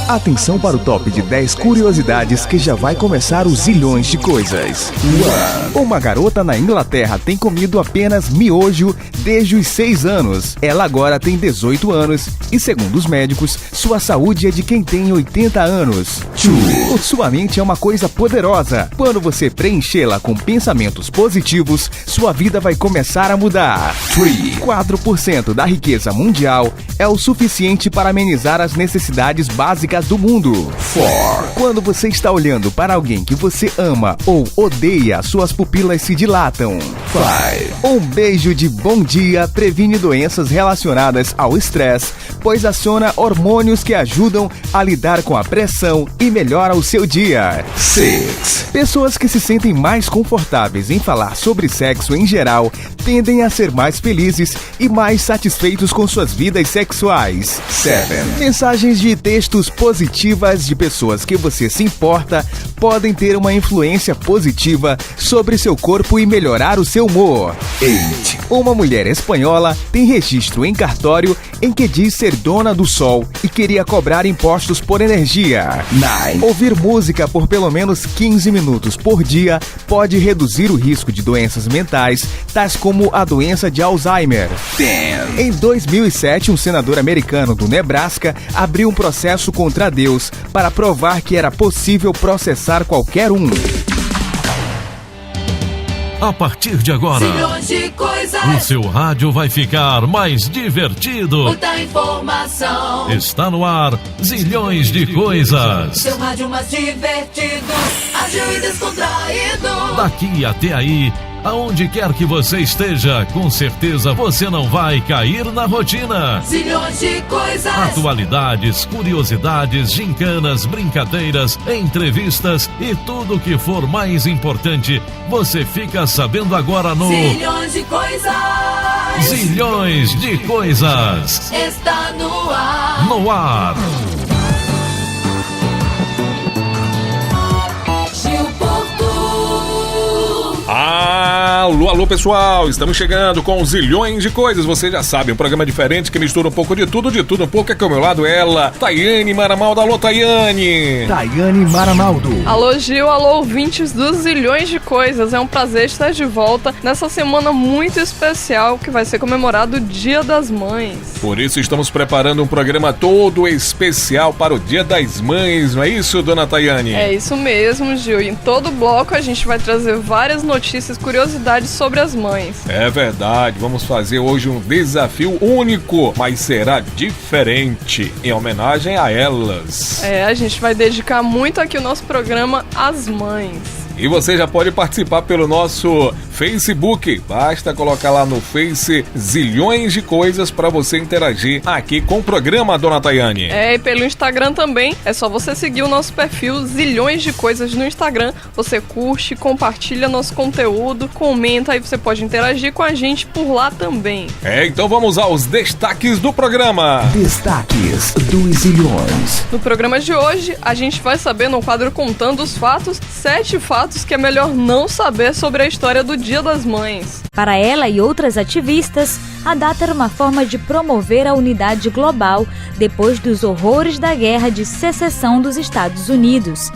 Atenção para o top de 10 curiosidades que já vai começar os zilhões de coisas. Uma garota na Inglaterra tem comido apenas miojo desde os 6 anos. Ela agora tem 18 anos e, segundo os médicos, sua saúde é de quem tem 80 anos. Sua mente é uma coisa poderosa. Quando você preenchê-la com pensamentos positivos, sua vida vai começar a mudar. 4% da riqueza mundial é o suficiente para amenizar as necessidades básicas do mundo. Quando você está olhando para alguém que você ama ou odeia, suas pupilas se dilatam. Um beijo de bom dia previne doenças relacionadas ao estresse, pois aciona hormônios que ajudam a lidar com a pressão e melhora o seu dia. Pessoas que se sentem mais confortáveis em falar sobre sexo em geral tendem a ser mais felizes e mais satisfeitos com suas vidas sexuais. Mensagens de textos positivas de pessoas que você se importa podem ter uma influência positiva sobre seu corpo e melhorar o seu humor. Uma mulher espanhola tem registro em cartório em que diz ser dona do sol e queria cobrar impostos por energia. Ouvir música por pelo menos 15 minutos por dia pode reduzir o risco de doenças mentais, tais como a doença de Alzheimer. Em 2007, um senador americano do Nebraska abriu um processo contra Deus para provar que era possível processar qualquer um. A partir de agora, zilhões de coisas. O seu rádio vai ficar mais divertido. Muita informação. Está no ar, Zilhões de Coisas. Seu rádio mais divertido, ágil e descontraído. Daqui até aí, aonde quer que você esteja, com certeza você não vai cair na rotina. Zilhões de coisas. Atualidades, curiosidades, gincanas, brincadeiras, entrevistas e tudo que for mais importante, você fica sabendo agora no Zilhões de coisas. Zilhões de Coisas. Está no ar. No ar. Alô pessoal, estamos chegando com Zilhões de Coisas, você já sabe, um programa diferente que mistura um pouco de tudo um pouco. Aqui ao meu lado ela, Tayane Maramaldo. Alô Tayane! Tayane Maramaldo. Alô Gil, alô ouvintes dos Zilhões de Coisas, é um prazer estar de volta nessa semana muito especial que vai ser comemorado o Dia das Mães. Por isso estamos preparando um programa todo especial para o Dia das Mães, não é isso, dona Tayane? É isso mesmo, Gil, e em todo bloco a gente vai trazer várias notícias, curiosidades sobre as mães. É verdade, vamos fazer hoje um desafio único, mas será diferente, em homenagem a elas. A gente vai dedicar muito aqui o nosso programa às mães. E você já pode participar pelo nosso Facebook. Basta colocar lá no Face Zilhões de Coisas para você interagir aqui com o programa, dona Tayane. E pelo Instagram também. É só você seguir o nosso perfil Zilhões de Coisas no Instagram. Você curte, compartilha nosso conteúdo, comenta, aí você pode interagir com a gente por lá também. Então vamos aos destaques do programa. Destaques dos Zilhões. No programa de hoje, a gente vai saber no quadro Contando os Fatos, 7 fatos que é melhor não saber sobre a história do Dia das Mães. Para ela e outras ativistas, a data era uma forma de promover a unidade global depois dos horrores da Guerra de Secessão dos Estados Unidos.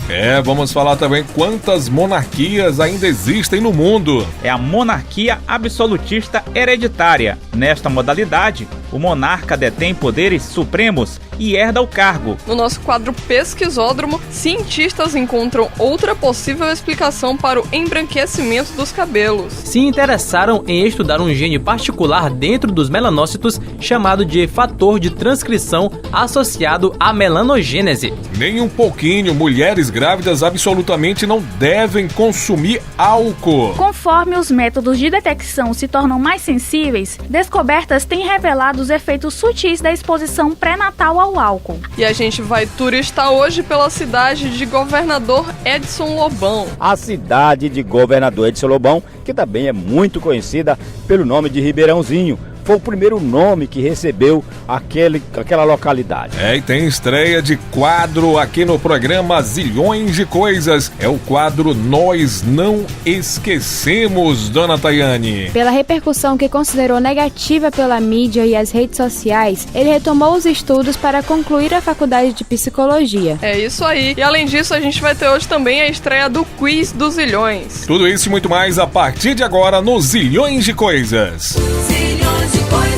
Vamos falar também quantas monarquias ainda existem no mundo. É a monarquia absolutista hereditária. Nesta modalidade, o monarca detém poderes supremos e herda o cargo. No nosso quadro Pesquisódromo, cientistas encontram outra possível explicação para o embranquecimento dos cabelos. Se interessaram em estudar um gene particular dentro dos melanócitos chamado de fator de transcrição associado à melanogênese. Nem um pouquinho, mulheres grávidas absolutamente não devem consumir álcool. Conforme os métodos de detecção se tornam mais sensíveis, descobertas têm revelado os efeitos sutis da exposição pré-natal ao álcool. E a gente vai turistar hoje pela cidade de Governador Edson Lobão. A cidade de Governador Edson Lobão, que também é muito conhecida pelo nome de Ribeirãozinho, foi o primeiro nome que recebeu aquela localidade. E tem estreia de quadro aqui no programa Zilhões de Coisas. É o quadro Nós Não Esquecemos, dona Tayane. Pela repercussão que considerou negativa pela mídia e as redes sociais, ele retomou os estudos para concluir a faculdade de psicologia. É isso aí. E além disso, a gente vai ter hoje também a estreia do Quiz dos Zilhões. Tudo isso e muito mais a partir de agora no Zilhões de Coisas. Zilhões de coisas.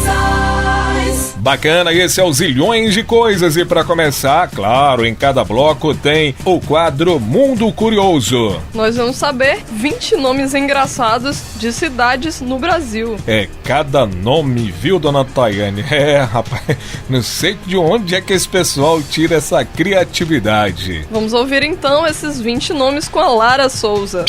Bacana, esse é o Zilhões de Coisas. E para começar, claro, em cada bloco tem o quadro Mundo Curioso. Nós vamos saber 20 nomes engraçados de cidades no Brasil. Cada nome, viu, dona Tayane? Rapaz, não sei de onde é que esse pessoal tira essa criatividade. Vamos ouvir então esses 20 nomes com a Lara Souza.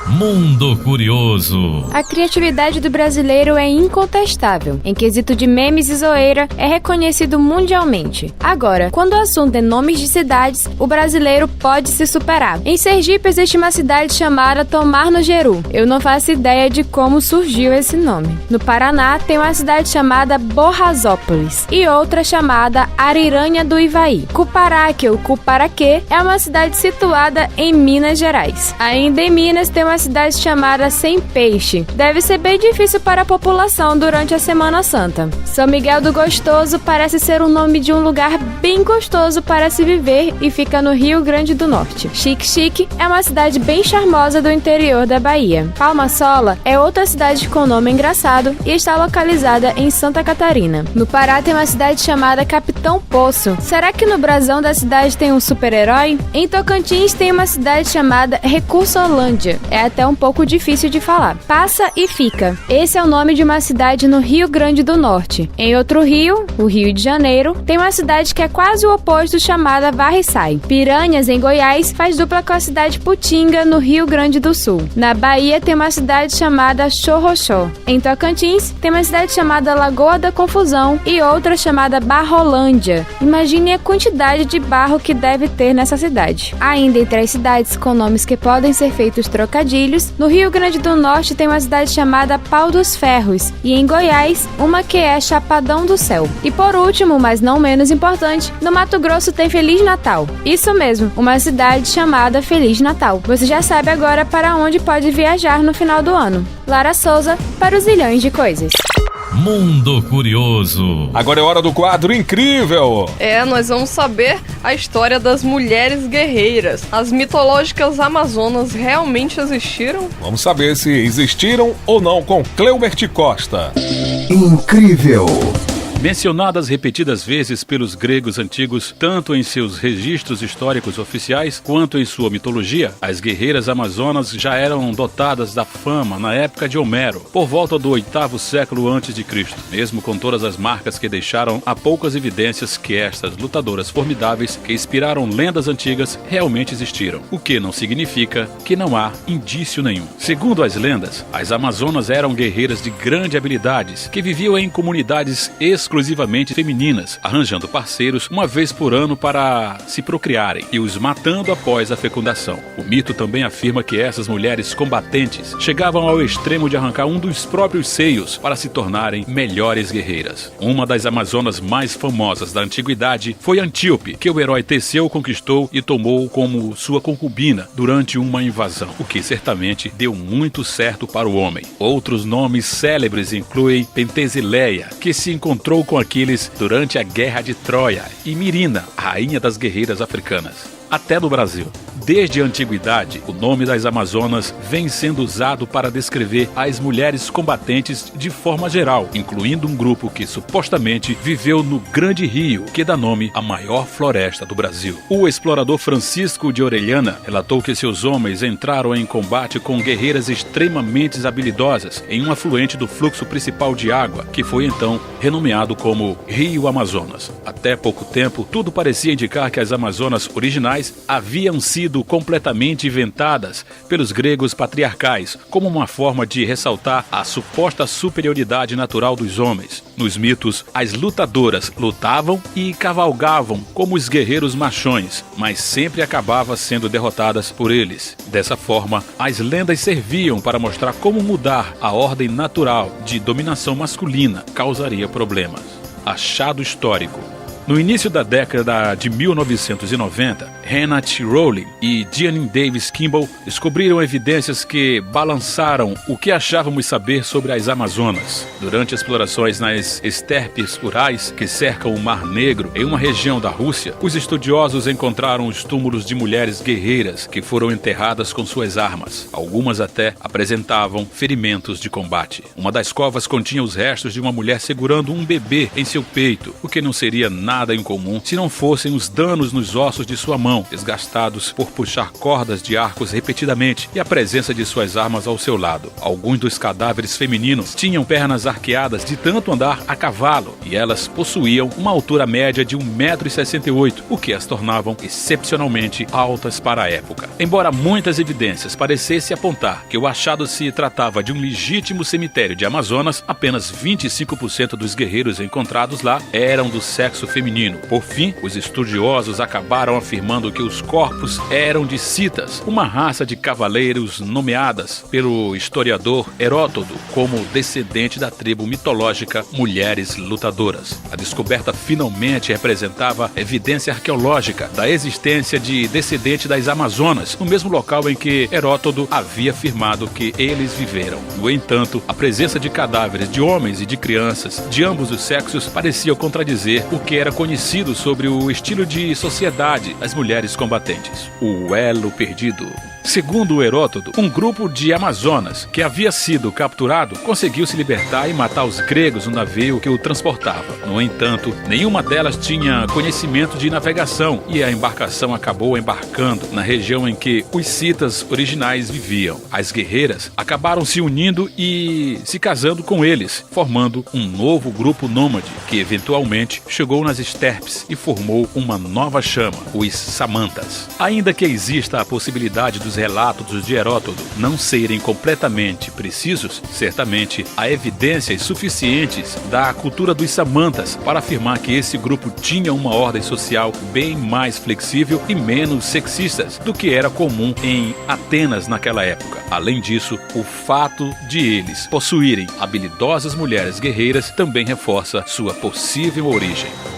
Mundo Curioso. A criatividade do brasileiro é incontestável. Em quesito de memes e zoeira, é reconhecido mundialmente. Agora, quando o assunto é nomes de cidades, o brasileiro pode se superar. Em Sergipe existe uma cidade chamada Tomar no Jeru. Eu não faço ideia de como surgiu esse nome. No Paraná, tem uma cidade chamada Borrazópolis e outra chamada Ariranha do Ivaí. Cuparaque ou Cuparaquê é uma cidade situada em Minas Gerais. Ainda em Minas tem uma cidade chamada Sem Peixe. Deve ser bem difícil para a população durante a Semana Santa. São Miguel do Gostoso parece ser o nome de um lugar bem gostoso para se viver e fica no Rio Grande do Norte. Xique-Xique é uma cidade bem charmosa do interior da Bahia. Palma Sola é outra cidade com nome engraçado e está localizada em Santa Catarina. No Pará tem uma cidade chamada Capitão Poço. Será que no brasão da cidade tem um super-herói? Em Tocantins tem uma cidade chamada Recursolândia. É até um pouco difícil de falar. Passa e Fica. Esse é o nome de uma cidade no Rio Grande do Norte. Em outro rio, o Rio de Janeiro, tem uma cidade que é quase o oposto chamada Varriçai. Piranhas, em Goiás, faz dupla com a cidade Putinga, no Rio Grande do Sul. Na Bahia tem uma cidade chamada Chorrochó. Em Tocantins tem uma cidade chamada Lagoa da Confusão e outra chamada Barrolândia. Imagine a quantidade de barro que deve ter nessa cidade. Ainda entre as cidades com nomes que podem ser feitos trocadilhos, no Rio Grande do Norte tem uma cidade chamada Pau dos Ferros e em Goiás, uma que é Chapadão do Céu. E por último, mas não menos importante, no Mato Grosso tem Feliz Natal. Isso mesmo, uma cidade chamada Feliz Natal. Você já sabe agora para onde pode viajar no final do ano. Lara Souza, para os Zilhões de Coisas. Mundo Curioso. Agora é hora do quadro incrível. Nós vamos saber a história das mulheres guerreiras. As mitológicas amazonas realmente existiram? Vamos saber se existiram ou não com Cleubert Costa. Incrível. Mencionadas repetidas vezes pelos gregos antigos, tanto em seus registros históricos oficiais quanto em sua mitologia, as guerreiras amazonas já eram dotadas da fama na época de Homero, por volta do 8º século a.C., mesmo com todas as marcas que deixaram, há poucas evidências que estas lutadoras formidáveis que inspiraram lendas antigas realmente existiram, o que não significa que não há indício nenhum. Segundo as lendas, as amazonas eram guerreiras de grande habilidades, que viviam em comunidades exclusivamente femininas, arranjando parceiros uma vez por ano para se procriarem e os matando após a fecundação. O mito também afirma que essas mulheres combatentes chegavam ao extremo de arrancar um dos próprios seios para se tornarem melhores guerreiras. Uma das amazonas mais famosas da antiguidade foi Antíope, que o herói Teseu conquistou e tomou como sua concubina durante uma invasão, o que certamente deu muito certo para o homem. Outros nomes célebres incluem Pentesileia, que se encontrou com Aquiles durante a Guerra de Troia, e Mirina, rainha das guerreiras africanas. Até no Brasil. Desde a antiguidade, o nome das Amazonas vem sendo usado para descrever as mulheres combatentes de forma geral, incluindo um grupo que supostamente viveu no Grande Rio, que dá nome à maior floresta do Brasil. O explorador Francisco de Orellana relatou que seus homens entraram em combate com guerreiras extremamente habilidosas em um afluente do fluxo principal de água, que foi então renomeado como Rio Amazonas. Até pouco tempo, tudo parecia indicar que as Amazonas originais originais haviam sido completamente inventadas pelos gregos patriarcais, como uma forma de ressaltar a suposta superioridade natural dos homens. Nos mitos, as lutadoras lutavam e cavalgavam como os guerreiros machões, mas sempre acabavam sendo derrotadas por eles. Dessa forma, as lendas serviam para mostrar como mudar a ordem natural de dominação masculina causaria problemas. Achado histórico. No início da década de 1990, Hannah Rowling e Jeanine Davis Kimball descobriram evidências que balançaram o que achávamos saber sobre as Amazonas. Durante explorações nas estepes rurais que cercam o Mar Negro, em uma região da Rússia, os estudiosos encontraram os túmulos de mulheres guerreiras que foram enterradas com suas armas. Algumas até apresentavam ferimentos de combate. Uma das covas continha os restos de uma mulher segurando um bebê em seu peito, o que não seria nada incomum se não fossem os danos nos ossos de sua mão, desgastados por puxar cordas de arcos repetidamente, e a presença de suas armas ao seu lado. Alguns dos cadáveres femininos tinham pernas arqueadas de tanto andar a cavalo, e elas possuíam uma altura média de 1,68 m, o que as tornavam excepcionalmente altas para a época. Embora muitas evidências parecessem apontar que o achado se tratava de um legítimo cemitério de Amazonas, apenas 25% dos guerreiros encontrados lá eram do sexo feminino. Por fim, os estudiosos acabaram afirmando que os corpos eram de citas, uma raça de cavaleiros nomeadas pelo historiador Heródoto como descendente da tribo mitológica Mulheres Lutadoras. A descoberta finalmente representava evidência arqueológica da existência de descendente das Amazonas, no mesmo local em que Heródoto havia afirmado que eles viveram. No entanto, a presença de cadáveres de homens e de crianças de ambos os sexos parecia contradizer o que era conhecido sobre o estilo de sociedade das mulheres combatentes, o elo perdido. Segundo Heródoto, um grupo de amazonas que havia sido capturado conseguiu se libertar e matar os gregos no navio que o transportava. No entanto, nenhuma delas tinha conhecimento de navegação e a embarcação acabou embarcando na região em que os citas originais viviam. As guerreiras acabaram se unindo e se casando com eles, formando um novo grupo nômade que eventualmente chegou nas estepes e formou uma nova chama, os Samantas. Ainda que exista a possibilidade dos relatos de Heródoto não serem completamente precisos, certamente há evidências suficientes da cultura dos Samantas para afirmar que esse grupo tinha uma ordem social bem mais flexível e menos sexistas do que era comum em Atenas naquela época. Além disso, o fato de eles possuírem habilidosas mulheres guerreiras também reforça sua possível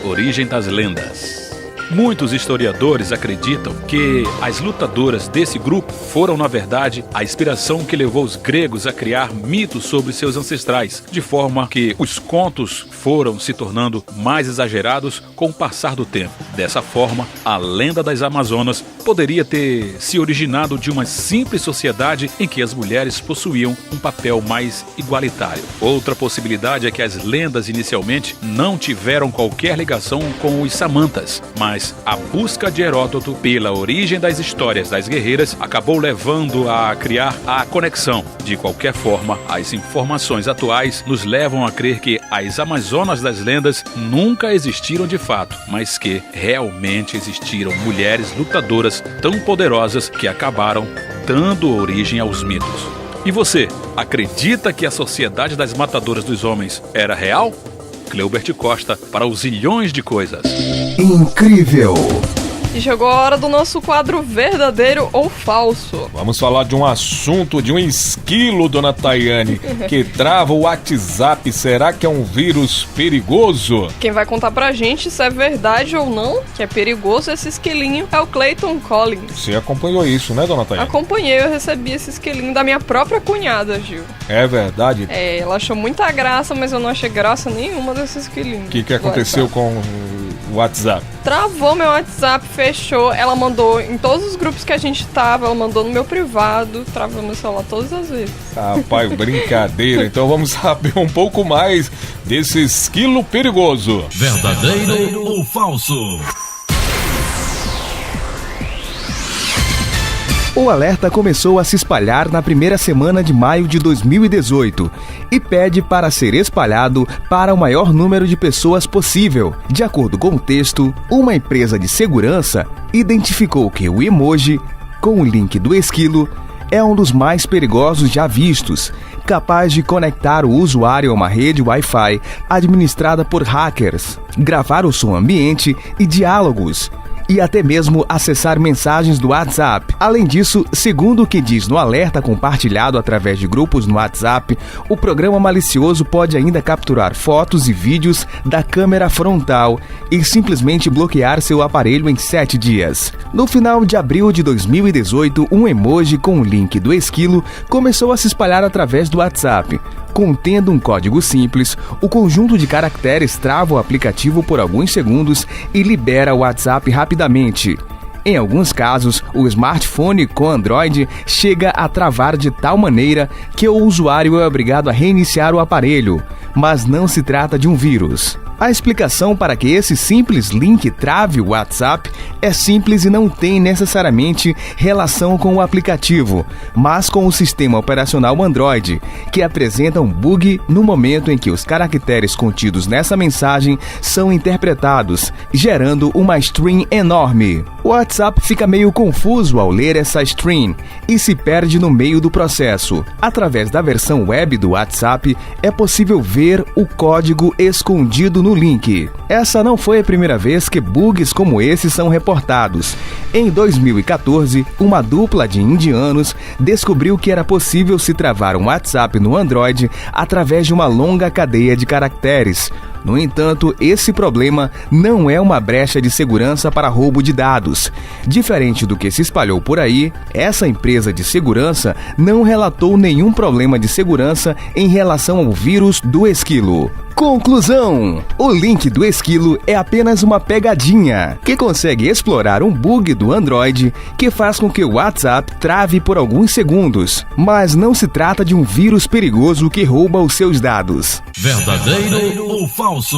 origem das lendas. Muitos historiadores acreditam que as lutadoras desse grupo foram, na verdade, a inspiração que levou os gregos a criar mitos sobre seus ancestrais, de forma que os contos foram se tornando mais exagerados com o passar do tempo. Dessa forma, a lenda das Amazonas poderia ter se originado de uma simples sociedade em que as mulheres possuíam um papel mais igualitário. Outra possibilidade é que as lendas inicialmente não tiveram qualquer ligação com os Samantas, mas a busca de Heródoto pela origem das histórias das guerreiras acabou levando a criar a conexão. De qualquer forma, as informações atuais nos levam a crer que as Amazonas das lendas nunca existiram de fato, mas que realmente existiram mulheres lutadoras tão poderosas que acabaram dando origem aos mitos. E você, acredita que a sociedade das matadoras dos homens era real? Cleubert Costa para os Zilhões de Coisas. Incrível! E chegou a hora do nosso quadro verdadeiro ou falso. Vamos falar de um assunto, de um esquilo, dona Tayane, que trava o WhatsApp. Será que é um vírus perigoso? Quem vai contar pra gente se é verdade ou não, que é perigoso esse esquilinho, é o Clayton Collins. Você acompanhou isso, né, dona Tayane? Acompanhei, eu recebi esse esquilinho da minha própria cunhada, Gil. É verdade? É, ela achou muita graça, mas eu não achei graça nenhuma desse esquilinho. O que aconteceu com o WhatsApp? Travou meu WhatsApp, fechou. Ela mandou em todos os grupos que a gente tava, ela mandou no meu privado, travou meu celular todas as vezes. Rapaz, brincadeira. Então vamos saber um pouco mais desse esquilo perigoso. Verdadeiro ou falso? O alerta começou a se espalhar na primeira semana de maio de 2018 e pede para ser espalhado para o maior número de pessoas possível. De acordo com o texto, uma empresa de segurança identificou que o emoji, com o link do esquilo, é um dos mais perigosos já vistos, capaz de conectar o usuário a uma rede Wi-Fi administrada por hackers, gravar o som ambiente e diálogos, e até mesmo acessar mensagens do WhatsApp. Além disso, segundo o que diz no alerta compartilhado através de grupos no WhatsApp, o programa malicioso pode ainda capturar fotos e vídeos da câmera frontal e simplesmente bloquear seu aparelho em 7 dias. No final de abril de 2018, um emoji com o link do esquilo começou a se espalhar através do WhatsApp. Contendo um código simples, o conjunto de caracteres trava o aplicativo por alguns segundos e libera o WhatsApp rapidamente. Em alguns casos, o smartphone com Android chega a travar de tal maneira que o usuário é obrigado a reiniciar o aparelho, mas não se trata de um vírus. A explicação para que esse simples link trave o WhatsApp é simples e não tem necessariamente relação com o aplicativo, mas com o sistema operacional Android, que apresenta um bug no momento em que os caracteres contidos nessa mensagem são interpretados, gerando uma string enorme. O WhatsApp fica meio confuso ao ler essa string e se perde no meio do processo. Através da versão web do WhatsApp, é possível ver o código escondido no link. Essa não foi a primeira vez que bugs como esse são reportados. Em 2014, uma dupla de indianos descobriu que era possível se travar um WhatsApp no Android através de uma longa cadeia de caracteres. No entanto, esse problema não é uma brecha de segurança para roubo de dados. Diferente do que se espalhou por aí, essa empresa de segurança não relatou nenhum problema de segurança em relação ao vírus do esquilo. Conclusão: o link do esquilo é apenas uma pegadinha que consegue explorar um bug do Android que faz com que o WhatsApp trave por alguns segundos, mas não se trata de um vírus perigoso que rouba os seus dados. Verdadeiro ou falso?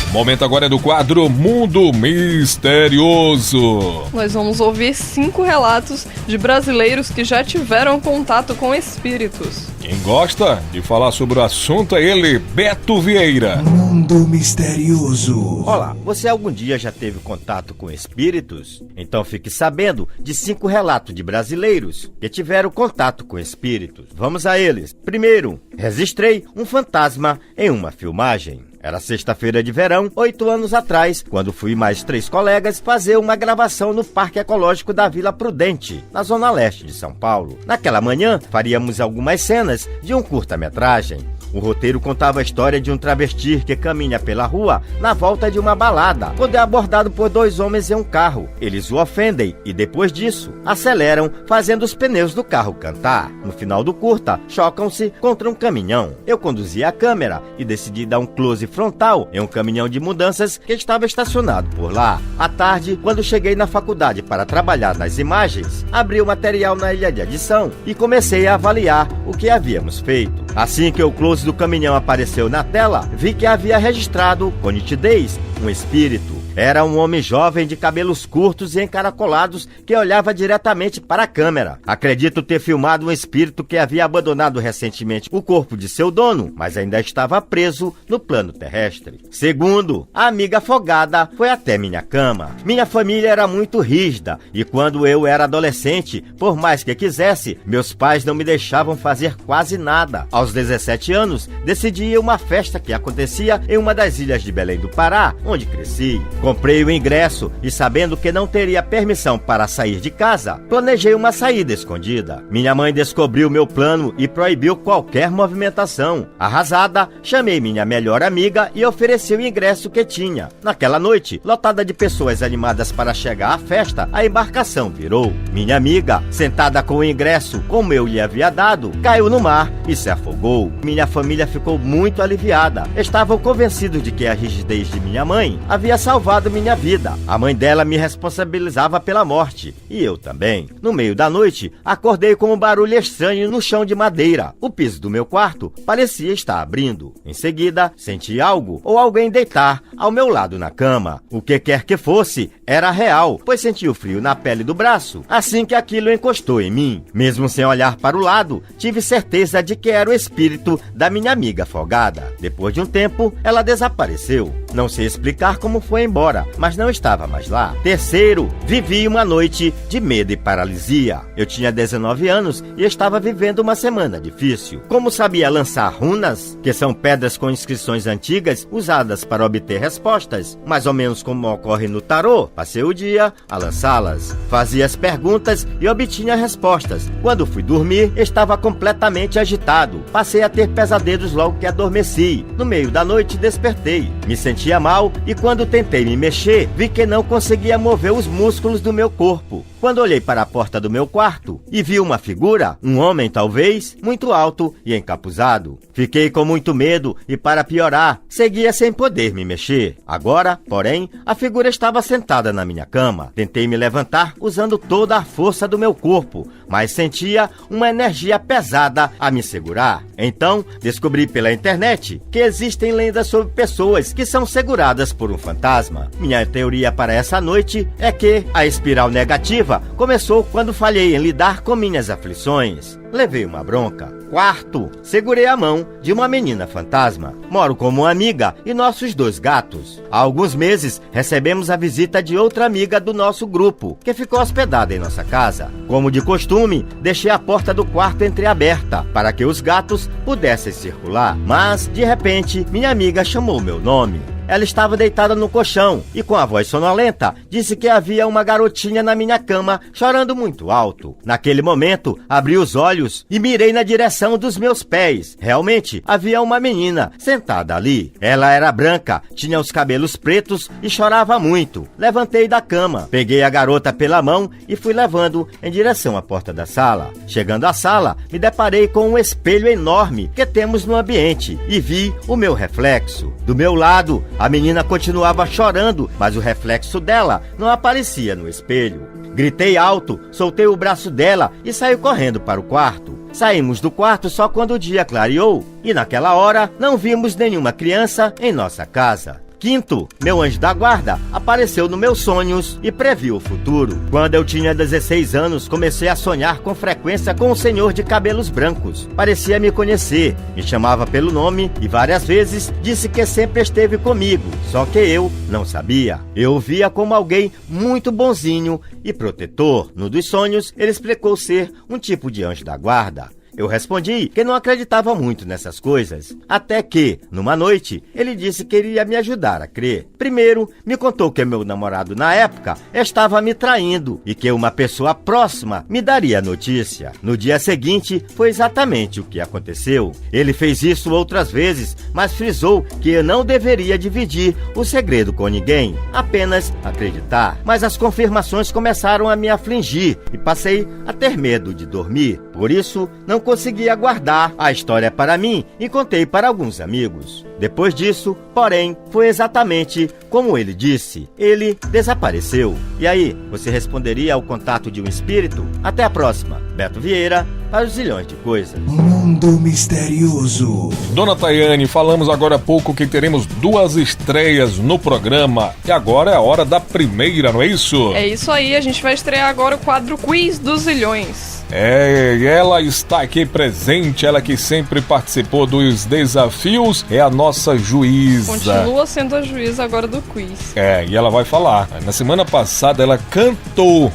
O momento agora é do quadro Mundo Misterioso. Nós vamos ouvir 5 relatos de brasileiros que já tiveram contato com espíritos. Quem gosta de falar sobre o assunto é ele, Beto Vieira. Mundo Misterioso. Olá, você algum dia já teve contato com espíritos? Então fique sabendo de 5 relatos de brasileiros que tiveram contato com espíritos. Vamos a eles. Primeiro, registrei um fantasma em uma filmagem. Era sexta-feira de verão, 8 anos atrás, quando fui mais 3 colegas fazer uma gravação no Parque Ecológico da Vila Prudente, na zona leste de São Paulo. Naquela manhã, faríamos algumas cenas de um curta-metragem. O roteiro contava a história de um travesti que caminha pela rua na volta de uma balada, quando é abordado por 2 homens em um carro. Eles o ofendem e, depois disso, aceleram, fazendo os pneus do carro cantar. No final do curta, chocam-se contra um caminhão. Eu conduzi a câmera e decidi dar um close frontal em um caminhão de mudanças que estava estacionado por lá. À tarde, quando cheguei na faculdade para trabalhar nas imagens, abri o material na ilha de edição e comecei a avaliar o que havíamos feito. Assim que o close do caminhão apareceu na tela, vi que havia registrado, com nitidez, um espírito. Era um homem jovem de cabelos curtos e encaracolados que olhava diretamente para a câmera. Acredito ter filmado um espírito que havia abandonado recentemente o corpo de seu dono, mas ainda estava preso no plano terrestre. Segundo, a amiga afogada foi até minha cama. Minha família era muito rígida e quando eu era adolescente, por mais que quisesse, meus pais não me deixavam fazer quase nada. Aos 17 anos, decidi ir a uma festa que acontecia em uma das ilhas de Belém do Pará, onde cresci. Comprei o ingresso e, sabendo que não teria permissão para sair de casa, planejei uma saída escondida. Minha mãe descobriu meu plano e proibiu qualquer movimentação. Arrasada, chamei minha melhor amiga e ofereci o ingresso que tinha. Naquela noite, lotada de pessoas animadas para chegar à festa, a embarcação virou. Minha amiga, sentada com o ingresso como eu lhe havia dado, caiu no mar e se afogou. Minha família ficou muito aliviada. Estavam convencidos de que a rigidez de minha mãe havia salvado salvado minha vida. A mãe dela me responsabilizava pela morte, e eu também. No meio da noite, acordei com um barulho estranho no chão de madeira. O piso do meu quarto parecia estar abrindo. Em seguida, senti algo ou alguém deitar ao meu lado na cama. O que quer que fosse, era real, pois senti o frio na pele do braço assim que aquilo encostou em mim. Mesmo sem olhar para o lado, tive certeza de que era o espírito da minha amiga afogada. Depois de um tempo, ela desapareceu. Não sei explicar como foi embora, mas não estava mais lá. Terceiro, vivi uma noite de medo e paralisia. Eu tinha 19 anos e estava vivendo uma semana difícil. Como sabia lançar runas, que são pedras com inscrições antigas usadas para obter respostas, mais ou menos como ocorre no tarô, passei o dia a lançá-las. Fazia as perguntas e obtinha respostas. Quando fui dormir, estava completamente agitado. Passei a ter pesadelos logo que adormeci. No meio da noite, despertei. Me sentia mal e quando tentei me mexer, vi que não conseguia mover os músculos do meu corpo. Quando olhei para a porta do meu quarto e vi uma figura, um homem talvez, muito alto e encapuzado. Fiquei com muito medo e, para piorar, seguia sem poder me mexer. Agora, porém, a figura estava sentada na minha cama. Tentei me levantar usando toda a força do meu corpo, mas sentia uma energia pesada a me segurar. Então, descobri pela internet que existem lendas sobre pessoas que são seguradas por um fantasma. Minha teoria para essa noite é que a espiral negativa começou quando falhei em lidar com minhas aflições. Levei uma bronca. Quarto, segurei a mão de uma menina fantasma. Moro como uma amiga e nossos 2 gatos. Há alguns meses, recebemos a visita de outra amiga do nosso grupo, que ficou hospedada em nossa casa. Como de costume, deixei a porta do quarto entreaberta, para que os gatos pudessem circular. Mas, de repente, minha amiga chamou meu nome. Ela estava deitada no colchão e, com a voz sonolenta, disse que havia uma garotinha na minha cama chorando muito alto. Naquele momento, abri os olhos e mirei na direção dos meus pés. Realmente, havia uma menina sentada ali. Ela era branca, tinha os cabelos pretos e chorava muito. Levantei da cama, peguei a garota pela mão e fui levando em direção à porta da sala. Chegando à sala, me deparei com um espelho enorme que temos no ambiente e vi o meu reflexo. Do meu lado, a menina continuava chorando, mas o reflexo dela não aparecia no espelho. Gritei alto, soltei o braço dela e saí correndo para o quarto. Saímos do quarto só quando o dia clareou e naquela hora não vimos nenhuma criança em nossa casa. Quinto, meu anjo da guarda apareceu nos meus sonhos e previu o futuro. Quando eu tinha 16 anos, comecei a sonhar com frequência com um senhor de cabelos brancos. Parecia me conhecer, me chamava pelo nome e várias vezes disse que sempre esteve comigo, só que eu não sabia. Eu o via como alguém muito bonzinho e protetor. No dos sonhos, ele explicou ser um tipo de anjo da guarda. Eu respondi que não acreditava muito nessas coisas, até que, numa noite, ele disse que iria me ajudar a crer. Primeiro, me contou que meu namorado na época estava me traindo e que uma pessoa próxima me daria a notícia. No dia seguinte, foi exatamente o que aconteceu. Ele fez isso outras vezes, mas frisou que eu não deveria dividir o segredo com ninguém, apenas acreditar. Mas as confirmações começaram a me afligir e passei a ter medo de dormir. Por isso, não consegui guardar a história para mim e contei para alguns amigos. Depois disso, porém, foi exatamente como ele disse. Ele desapareceu. E aí, você responderia ao contato de um espírito? Até a próxima. Beto Vieira, para os Zilhões de Coisas. Mundo Misterioso. Dona Tayane, falamos agora há pouco que teremos 2 estreias no programa. E agora é a hora da primeira, não é isso? É isso aí, a gente vai estrear agora o quadro Quiz dos Zilhões. Ela está aqui presente, ela que sempre participou dos desafios, é a nossa juíza. Continua sendo a juíza agora do quiz. E ela vai falar. Na semana passada ela cantou.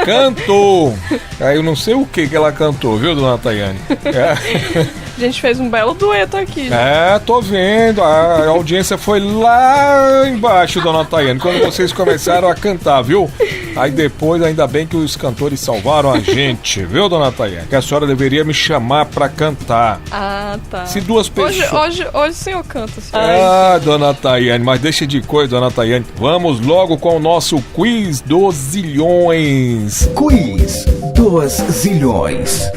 Cantou. Eu não sei o que ela cantou, viu, dona Tayane? A gente fez um belo dueto aqui. Tô vendo. A audiência foi lá embaixo, dona Tayane, quando vocês começaram a cantar, viu? Aí depois, ainda bem que os cantores salvaram a gente, viu, dona Tayane? Que a senhora deveria me chamar pra cantar. Ah, tá. Se duas pessoas... Hoje o senhor canta, senhor. Ah, dona Tayane, mas deixa de coisa, dona Tayane. Vamos logo com o nosso quiz dos zilhões. Quiz dos zilhões.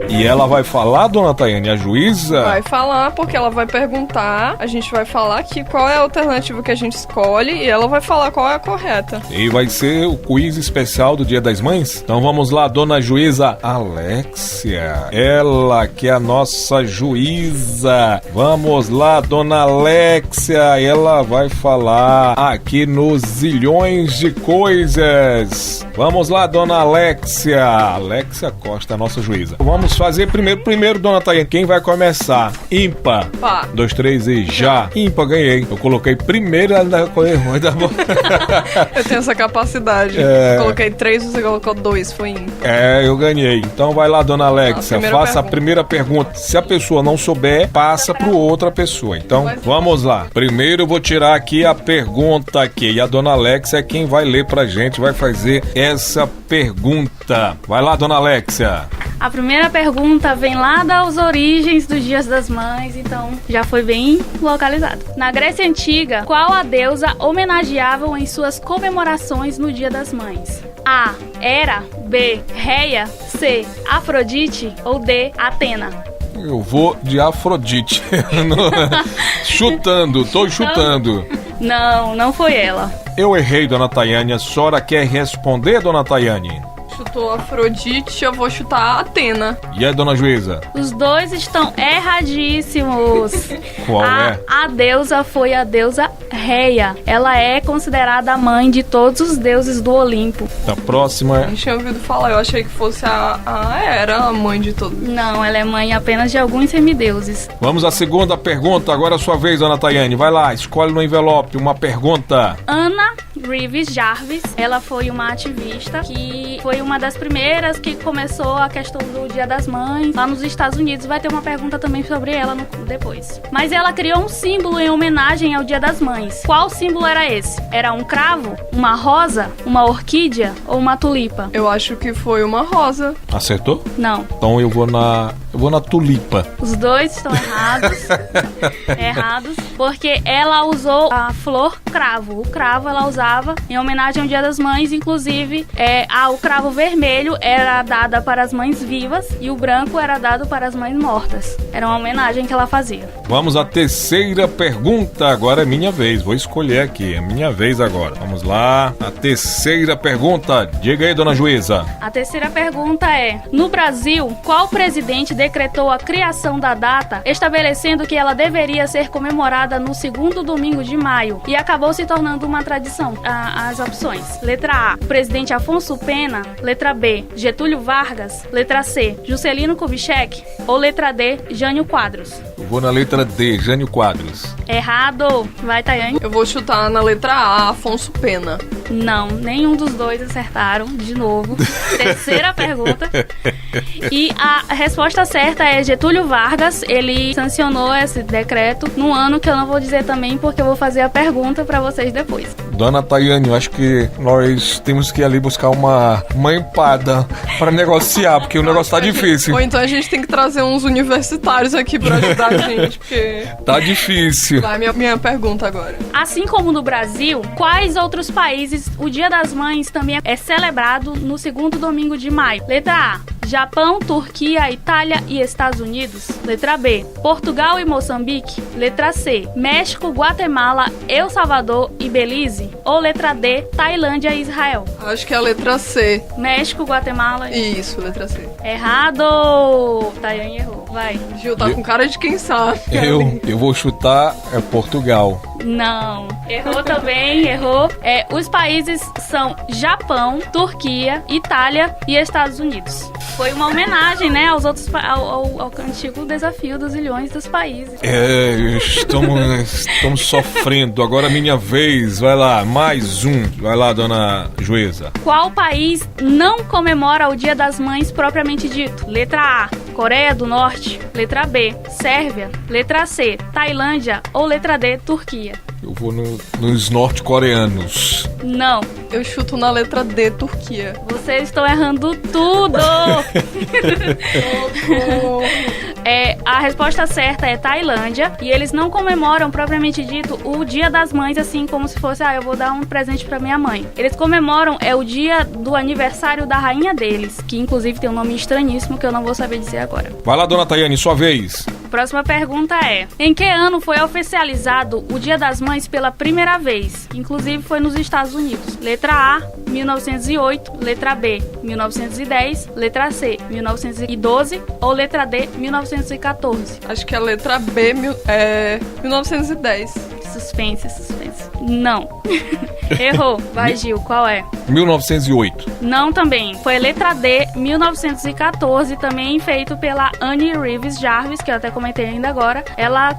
E ela vai falar, dona Tayane, a juíza? Vai falar, porque ela vai perguntar, a gente vai falar aqui qual é a alternativa que a gente escolhe e ela vai falar qual é a correta. E vai ser o quiz especial do Dia das Mães? Então vamos lá, dona juíza Alexia. Ela que é a nossa juíza. Vamos lá, dona Alexia. Ela vai falar aqui nos zilhões de coisas. Vamos lá, dona Alexia. Alexia Costa, a nossa juíza. Vamos fazer primeiro, dona Tayane. Quem vai começar? Ímpar. Pá. 2, 3 e já. Ímpar, ganhei. Eu coloquei primeiro da coisa. Eu tenho essa capacidade. Coloquei 3, você colocou 2, foi ímpar. Eu ganhei. Então vai lá, dona Alexia. Faça a primeira pergunta. Se a pessoa não souber, passa para outra pessoa. Então, vamos lá. Primeiro eu vou tirar aqui a pergunta aqui. E a dona Alexia é quem vai ler pra gente, vai fazer essa pergunta. Vai lá, dona Alexia. A primeira pergunta vem lá das origens dos Dias das Mães, então já foi bem localizado. Na Grécia Antiga, qual a deusa homenageavam em suas comemorações no Dia das Mães? A. Hera. B. Reia. C. Afrodite. Ou D. Atena. Eu vou de Afrodite. Tô chutando. Não foi ela. Eu errei, dona Tayane. A senhora quer responder, dona Tayane? Chutou Afrodite, eu vou chutar Atena. E aí, dona juíza? Os dois estão erradíssimos. Qual é? A deusa foi a deusa Reia. Ela é considerada a mãe de todos os deuses do Olimpo. A próxima é... Eu tinha ouvido falar, eu achei que fosse a Hera, a mãe de todos. Não, ela é mãe apenas de alguns semideuses. Vamos à segunda pergunta, agora é a sua vez, dona Tayane. Vai lá, escolhe no envelope uma pergunta. Ana Reeves Jarvis, ela foi uma ativista que foi uma das primeiras que começou a questão do Dia das Mães lá nos Estados Unidos. Vai ter uma pergunta também sobre ela depois. Mas ela criou um símbolo em homenagem ao Dia das Mães. Qual símbolo era esse? Era um cravo? Uma rosa? Uma orquídea? Ou uma tulipa? Eu acho que foi uma rosa. Acertou? Não. Então eu vou na tulipa. Os dois estão errados. Errados, porque ela usou a flor cravo. O cravo ela usava em homenagem ao Dia das Mães, inclusive o cravo vermelho era dada para as mães vivas e o branco era dado para as mães mortas. Era uma homenagem que ela fazia. Vamos à terceira pergunta. Agora é minha vez. Vou escolher aqui. É minha vez agora. Vamos lá. A terceira pergunta. Diga aí, dona juíza. A terceira pergunta é: no Brasil, qual presidente decretou a criação da data, estabelecendo que ela deveria ser comemorada no segundo domingo de maio e acabou se tornando uma tradição? As opções: letra A, o presidente Afonso Pena. Letra B, Getúlio Vargas. Letra C, Juscelino Kubitschek. Ou letra D, Jânio Quadros. Eu vou na letra D, Jânio Quadros. Errado. Vai, Tayane. Eu vou chutar na letra A, Afonso Pena. Não, nenhum dos dois acertaram. De novo. Terceira pergunta. E a resposta certa é Getúlio Vargas. Ele sancionou esse decreto num ano que eu não vou dizer também, porque eu vou fazer a pergunta pra vocês depois. Dona Tayane, eu acho que nós temos que ir ali buscar uma empada pra negociar, porque o negócio tá difícil. Ou então a gente tem que trazer uns universitários aqui pra ajudar a gente, porque... Tá difícil. Vai, minha pergunta agora. Assim como no Brasil, quais outros países o Dia das Mães também é celebrado no segundo domingo de maio? Letra A, Japão, Turquia, Itália e Estados Unidos. Letra B, Portugal e Moçambique. Letra C, México, Guatemala, El Salvador e Belize. Ou letra D, Tailândia e Israel. Acho que é a letra C. México, Guatemala e... Isso, letra C. Errado! Tayane errou. Vai. Gil tá com cara de quem sabe. Eu vou chutar Portugal. Não. Errou também, errou. Os países são Japão, Turquia, Itália e Estados Unidos. Foi uma homenagem, né, aos outros ao antigo desafio dos zilhões dos países. Estamos sofrendo. Agora é minha vez. Vai lá, mais um. Vai lá, dona juíza. Qual país não comemora o Dia das Mães propriamente dito? Letra A, Coreia do Norte. Letra B, Sérvia. Letra C, Tailândia. Ou letra D, Turquia. Eu vou nos norte-coreanos. Não. Eu chuto na letra D, Turquia. Vocês estão errando tudo! A resposta certa é Tailândia. E eles não comemoram, propriamente dito, o Dia das Mães, assim como se fosse, eu vou dar um presente pra minha mãe. Eles comemoram, o dia do aniversário da rainha deles, que inclusive tem um nome estranhíssimo que eu não vou saber dizer agora. Vai lá, dona Tayane, sua vez. Próxima pergunta é: em que ano foi oficializado o Dia das Mães pela primeira vez? Inclusive foi nos Estados Unidos. Letra A, 1908, letra B, 1910, letra C, 1912 ou letra D, 1914? Acho que a letra B, 1910. Suspense. Não. Errou. Vai, Gil, qual é? 1908. Não também. Foi letra D, 1914, também feito pela Annie Reeves Jarvis, que eu até comentei ainda agora. Ela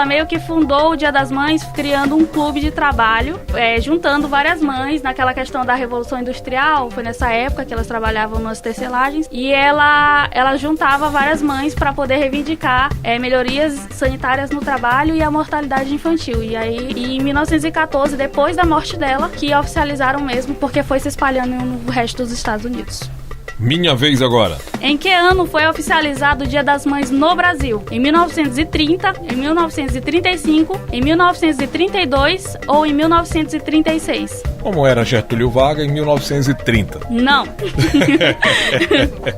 meio que fundou o Dia das Mães criando um clube de trabalho, juntando várias mães naquela questão da Revolução Industrial. Foi nessa época que elas trabalhavam nas tecelagens. E ela juntava várias mães para poder reivindicar melhorias sanitárias no trabalho e a mortalidade infantil. E aí, em 1914, depois da morte dela, que oficializaram mesmo, porque foi se espalhando no resto dos Estados Unidos. Minha vez agora. Em que ano foi oficializado o Dia das Mães no Brasil? Em 1930, em 1935, em 1932 ou em 1936? Como era Getúlio Vargas em 1930? Não.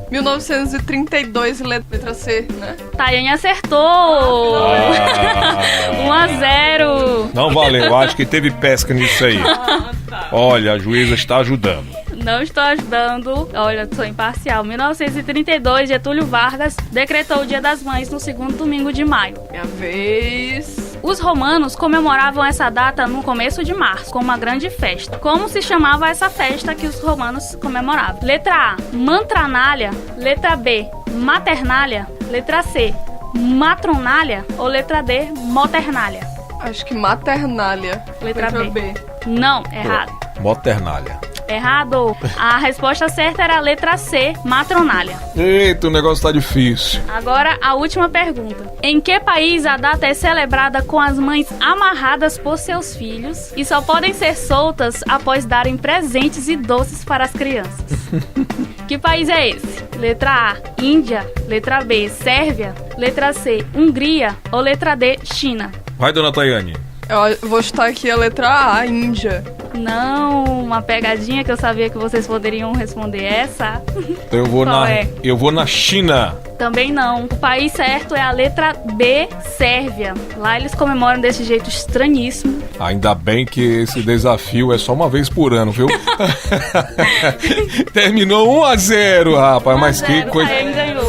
1932, letra C, né? Tayane acertou! 1-0. Não valeu, acho que teve pesca nisso aí. Olha, a juíza está ajudando. Não estou ajudando. Olha, sou imparcial. 1932, Getúlio Vargas decretou o Dia das Mães no segundo domingo de maio. Minha vez. Os romanos comemoravam essa data no começo de março, com uma grande festa. Como se chamava essa festa que os romanos comemoravam? Letra A, Mantranália. Letra B, Maternália. Letra C, Matronália. Ou letra D, Moternália? Acho que Maternália. Letra B. Não, errado. Moternália. Errado. A resposta certa era a letra C, Matronália. Eita, o negócio tá difícil. Agora, a última pergunta. Em que país a data é celebrada com as mães amarradas por seus filhos e só podem ser soltas após darem presentes e doces para as crianças? Que país é esse? Letra A, Índia. Letra B, Sérvia. Letra C, Hungria. Ou letra D, China? Vai, dona Tayane. Eu vou chutar aqui a letra A, Índia. Não, uma pegadinha que eu sabia que vocês poderiam responder essa. Então eu vou na China. Também não. O país certo é a letra B, Sérvia. Lá eles comemoram desse jeito estranhíssimo. Ainda bem que esse desafio é só uma vez por ano, viu? Terminou 1-0, rapaz. Mas que coisa.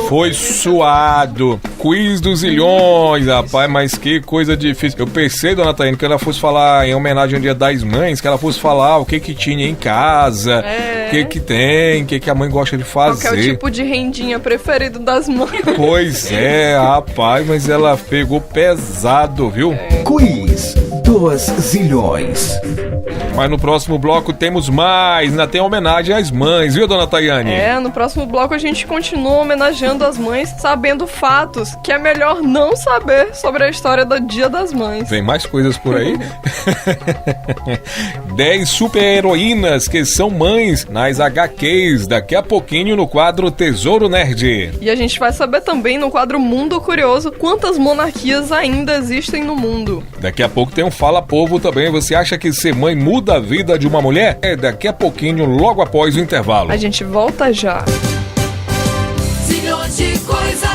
Foi suado. Quiz dos Zilhões, rapaz. Mas que coisa difícil. Eu pensei, dona Tayane, que ela fosse falar em homenagem ao Dia das Mães, que ela fosse falar o que tinha em casa, o que tem, o que a mãe gosta de fazer. Qual que é o tipo de rendinha preferido das mães? Pois é, rapaz, mas ela pegou pesado, viu? Quiz dos Zilhões. Mas no próximo bloco temos mais, ainda tem homenagem às mães, viu, dona Tayane? No próximo bloco a gente continua homenageando as mães, sabendo fatos que é melhor não saber sobre a história do Dia das Mães. Tem mais coisas por aí? 10 super-heroínas que são mães nas HQs, daqui a pouquinho no quadro Tesouro Nerd. E a gente vai saber também no quadro Mundo Curioso quantas monarquias ainda existem no mundo. Daqui a pouco tem um Fala Povo também. Você acha que ser mãe muda a vida de uma mulher? Daqui a pouquinho, logo após o intervalo. A gente volta já. Zilhões de coisas.